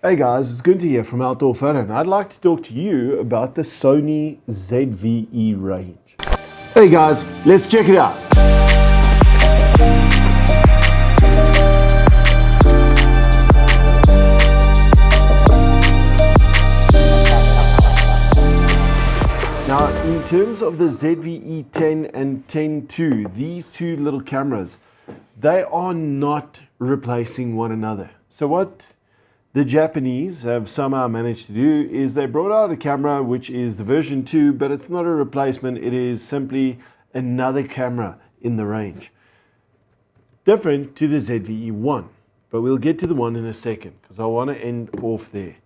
Hey guys, it's Gunther here from Outdoorphoto, and I'd like to talk to you about the Sony ZV-E range. Hey guys, let's check it out. Now, in terms of the ZV-E10 and 10 II, these two little cameras, they are not replacing one another. So what the Japanese have somehow managed to do is they brought out a camera which is the version 2, but it's not a replacement, it is simply another camera in the range. Different to the ZV-E1, but we'll get to the one in a second because I want to end off there.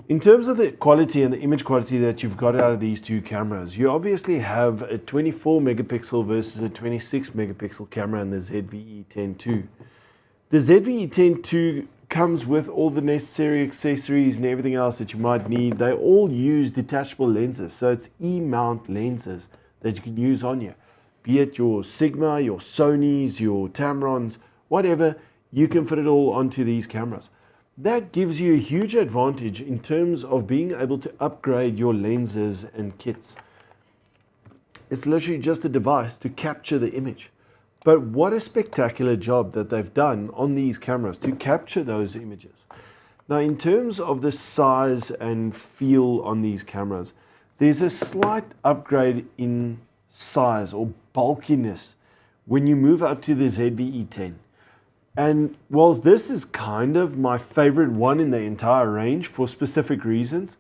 In terms of the quality and the image quality that you've got out of these two cameras, you obviously have a 24 megapixel versus a 26 megapixel camera in the ZV-E10 II. The ZV-E10 II comes with all the necessary accessories and everything else that you might need. They all use detachable lenses, so it's E-mount lenses that you can use on you. Be it your Sigma, your Sonys, your Tamrons, whatever, you can fit it all onto these cameras. That gives you a huge advantage in terms of being able to upgrade your lenses and kits. It's literally just a device to capture the image. But what a spectacular job that they've done on these cameras to capture those images. Now, in terms of the size and feel on these cameras, there's a slight upgrade in size or bulkiness when you move up to the ZV-E10. And whilst this is kind of my favorite one in the entire range for specific reasons,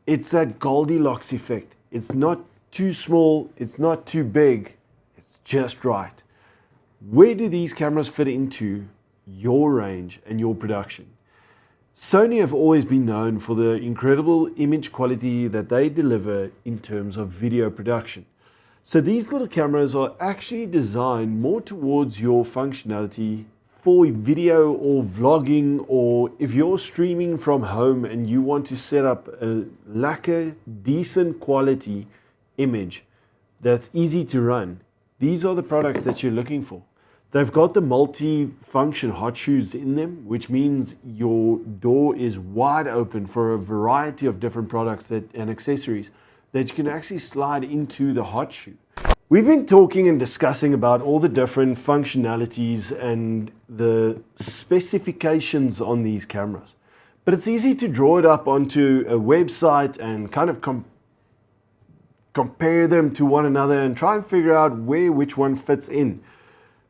it's that Goldilocks effect. It's not too small, it's not too big, it's just right. Where do these cameras fit into your range and your production? Sony have always been known for the incredible image quality that they deliver in terms of video production. So these little cameras are actually designed more towards your functionality for video or vlogging, or if you're streaming from home and you want to set up a lacquer, decent quality image that's easy to run, these are the products that you're looking for. They've got the multi-function hot shoes in them, which means your door is wide open for a variety of different products and accessories that you can actually slide into the hot shoe. We've been talking and discussing about all the different functionalities and the specifications on these cameras. But it's easy to draw it up onto a website and kind of compare them to one another and try and figure out where which one fits in.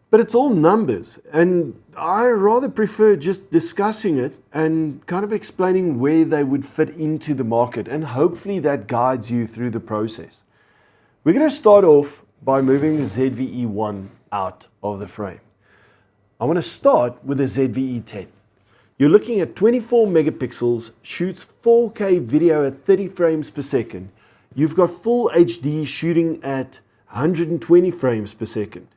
But it's all numbers, and I rather prefer just discussing it and kind of explaining where they would fit into the market, and hopefully that guides you through the process. We're going to start off by moving the ZV-E1 out of the frame. I want to start with the ZV-E10. You're looking at 24 megapixels, shoots 4K video at 30 frames per second. You've got full HD shooting at 120 frames per second.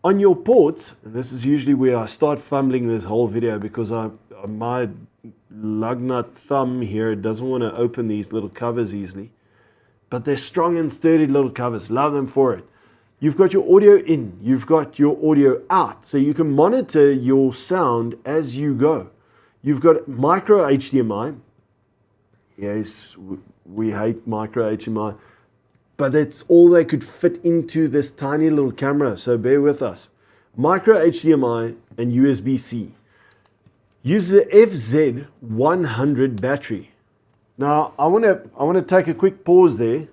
On your ports, and this is usually where I start fumbling this whole video because my lug nut thumb here doesn't want to open these little covers easily. But they're strong and sturdy little covers. Love them for it. You've got your audio in. You've got your audio out. So you can monitor your sound as you go. You've got micro HDMI. Yes, we hate micro HDMI. But that's all they could fit into this tiny little camera, so bear with us. Micro HDMI and USB-C. Use the FZ100 battery. Now, I want to take a quick pause there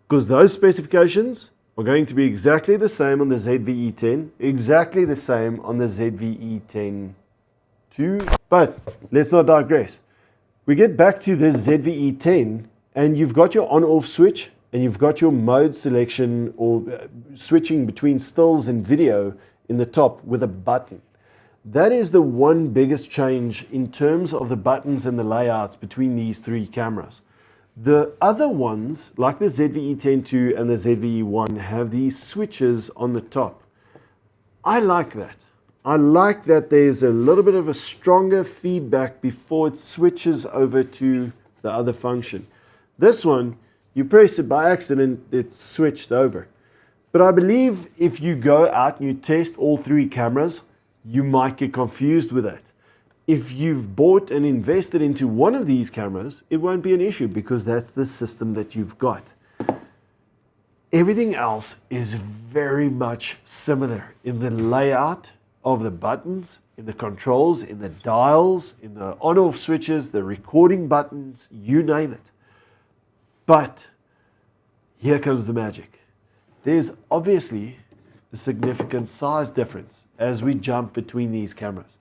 because those specifications are going to be exactly the same on the ZV-E10, exactly the same on the ZV-E10 II. But let's not digress. We get back to this ZV-E10 and you've got your on-off switch, and you've got your mode selection or switching between stills and video in the top with a button. That is the one biggest change in terms of the buttons and the layouts between these three cameras. The other ones, like the ZV-E10 II and the ZV-E1, have these switches on the top. I like that. I like that there's a little bit of a stronger feedback before it switches over to the other function. This one, you press it by accident, it's switched over. But I believe if you go out and you test all three cameras, you might get confused with that. if you've bought and invested into one of these cameras, it won't be an issue because that's the system that you've got. Everything else is very much similar in the layout of the buttons, in the controls, in the dials, in the on-off switches, the recording buttons, you name it. But here comes the magic. There's obviously a significant size difference as we jump between these cameras.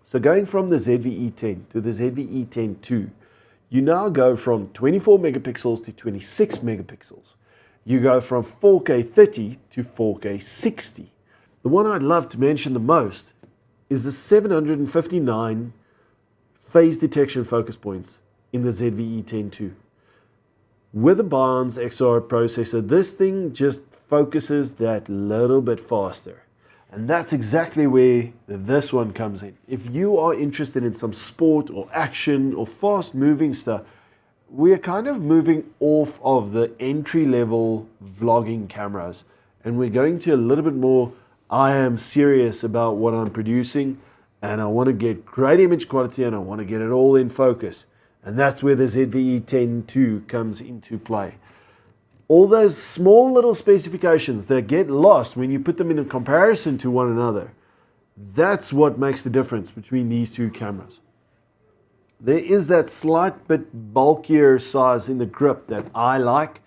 So going from the ZV-E10 to the ZV-E10 II, you now go from 24 megapixels to 26 megapixels. You go from 4K 30 to 4K 60. The one I'd love to mention the most is the 759 phase detection focus points in the ZV-E10 II. With a Barnes XR processor, this thing just focuses that little bit faster. And that's exactly where this one comes in. If you are interested in some sport or action or fast moving stuff, we're kind of moving off of the entry-level vlogging cameras and we're going to a little bit more, I am serious about what I'm producing and I want to get great image quality and I want to get it all in focus. And that's where the ZV-E10 II comes into play. All those small little specifications that get lost when you put them in a comparison to one another, that's what makes the difference between these two cameras. There is that slight bit bulkier size in the grip that I like.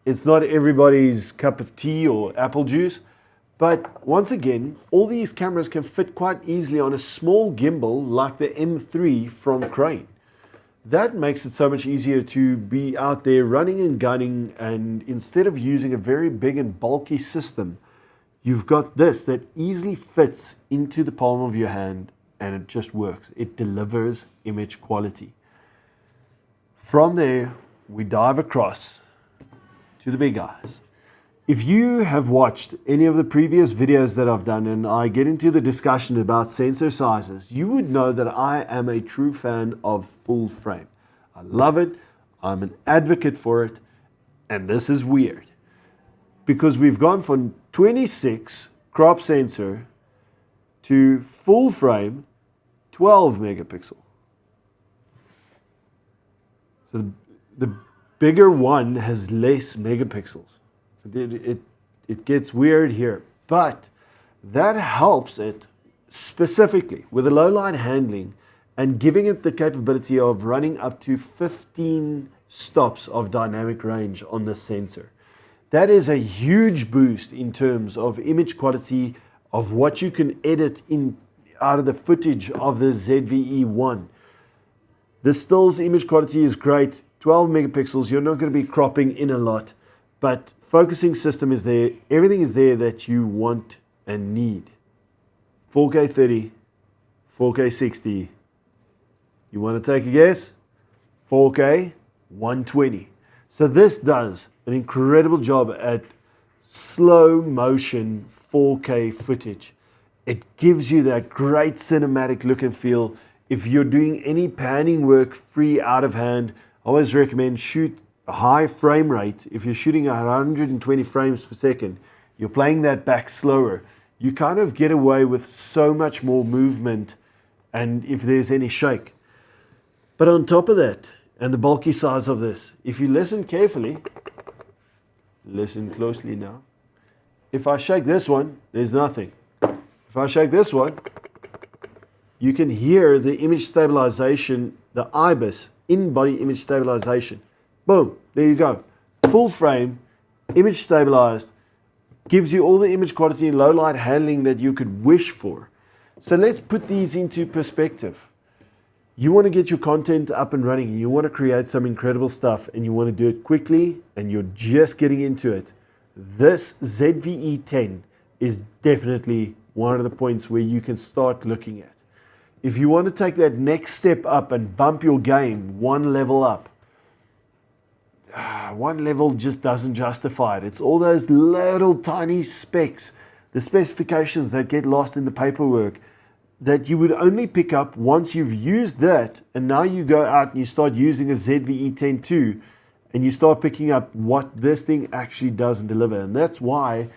It's not everybody's cup of tea or apple juice, but once again, all these cameras can fit quite easily on a small gimbal like the M3 from Crane. That makes it so much easier to be out there running and gunning, and instead of using a very big and bulky system, you've got this that easily fits into the palm of your hand and it just works. It delivers image quality. From there, we dive across to the big guys. If you have watched any of the previous videos that I've done and I get into the discussion about sensor sizes, you would know that I am a true fan of full frame. I love it, I'm an advocate for it, and this is weird because we've gone from 26 crop sensor to full frame 12 megapixel. So the bigger one has less megapixels. It gets weird here, but that helps it specifically with the low light handling and giving it the capability of running up to 15 stops of dynamic range on the sensor. That is a huge boost in terms of image quality of what you can edit in out of the footage of the ZV-E1. The stills image quality is great, 12 megapixels, you're not going to be cropping in a lot, but focusing system is there, everything is there that you want and need. 4K 30, 4K 60, you want to take a guess? 4K 120. So this does an incredible job at slow motion 4K footage. It gives you that great cinematic look and feel. If you're doing any panning work free out of hand, I always recommend shoot a high frame rate. If you're shooting at 120 frames per second, you're playing that back slower. You kind of get away with so much more movement and if there's any shake. But on top of that, and the bulky size of this, if you listen carefully, listen closely now. If I shake this one, there's nothing. If I shake this one, you can hear the image stabilization, the IBIS, in-body image stabilization. Boom, there you go. Full frame, image stabilized, gives you all the image quality and low light handling that you could wish for. So let's put these into perspective. You want to get your content up and running, and you want to create some incredible stuff, and you want to do it quickly, and you're just getting into it. This ZV-E10 is definitely one of the points where you can start looking at. If you want to take that next step up and bump your game one level up, one level just doesn't justify it. It's all those little tiny specs, the specifications that get lost in the paperwork that you would only pick up once you've used that, and now you go out and you start using a ZV-E10 II and you start picking up what this thing actually does and deliver. And that's why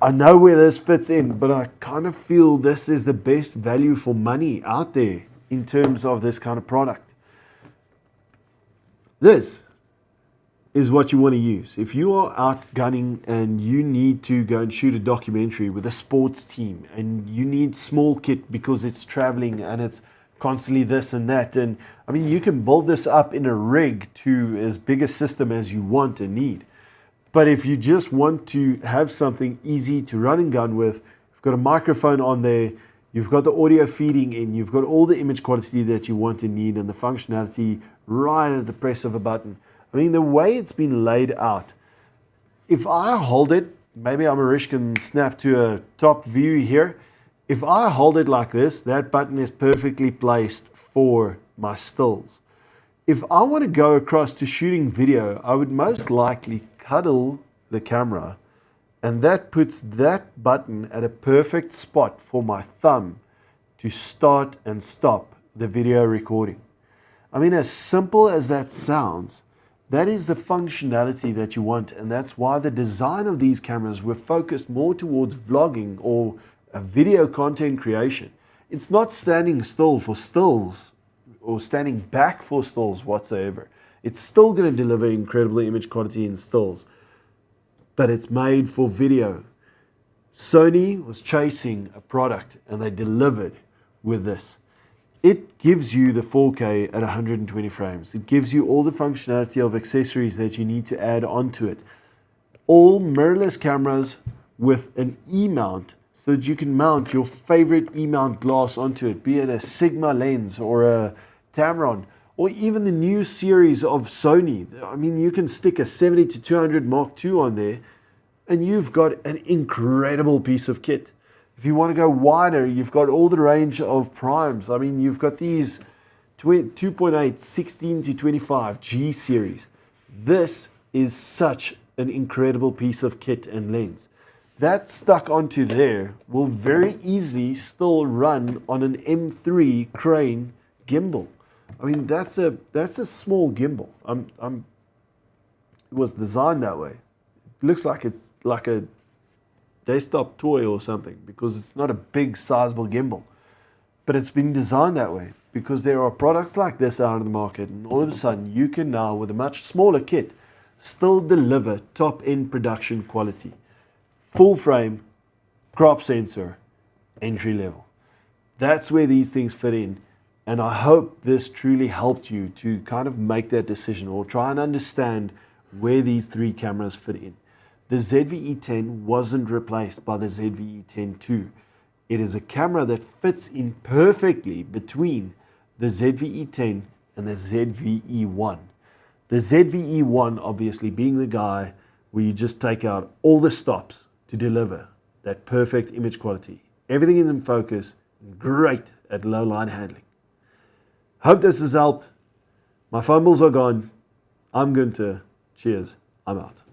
I know where this fits in, but I kind of feel this is the best value for money out there in terms of this kind of product. This is what you want to use. If you are out gunning and you need to go and shoot a documentary with a sports team and you need small kit because it's traveling and it's constantly this and that, and I mean, you can build this up in a rig to as big a system as you want and need. But if you just want to have something easy to run and gun with, you've got a microphone on there, you've got the audio feeding in, you've got all the image quality that you want and need, and the functionality right at the press of a button. I mean, the way it's been laid out, if I hold it, maybe Amarish can snap to a top view here. If I hold it like this, that button is perfectly placed for my stills. If I want to go across to shooting video, I would most likely cuddle the camera, and that puts that button at a perfect spot for my thumb to start and stop the video recording. I mean, as simple as that sounds, that is the functionality that you want, and that's why the design of these cameras were focused more towards vlogging or video content creation. It's not standing still for stills or standing back for stills whatsoever. It's still going to deliver incredible image quality in stills, but it's made for video. Sony was chasing a product and they delivered with this. It gives you the 4K at 120 frames. It gives you all the functionality of accessories that you need to add onto it. All mirrorless cameras with an E-mount so that you can mount your favorite E-mount glass onto it, be it a Sigma lens or a Tamron, or even the new series of Sony. I mean, you can stick a 70-200 Mark II on there and you've got an incredible piece of kit. If you want to go wider, you've got all the range of primes. I mean, you've got these 2.8, 16-25 G series. This is such an incredible piece of kit and lens. That stuck onto there will very easily still run on an M3 crane gimbal. I mean, that's a small gimbal. It was designed that way. It looks like it's like a desktop toy or something because it's not a big sizable gimbal, but it's been designed that way because there are products like this out in the market, and all of a sudden you can now, with a much smaller kit, still deliver top-end production quality. Full frame, crop sensor, entry level. That's where these things fit in, and I hope this truly helped you to kind of make that decision or try and understand where these three cameras fit in. The ZV-E10 wasn't replaced by the ZV-E10 II. It is a camera that fits in perfectly between the ZV-E10 and the ZV-E1. The ZV-E1 obviously being the guy where you just take out all the stops to deliver that perfect image quality. Everything is in focus, great at low line handling. Hope this has helped. My fumbles are gone. I'm Gunther. Cheers. I'm out.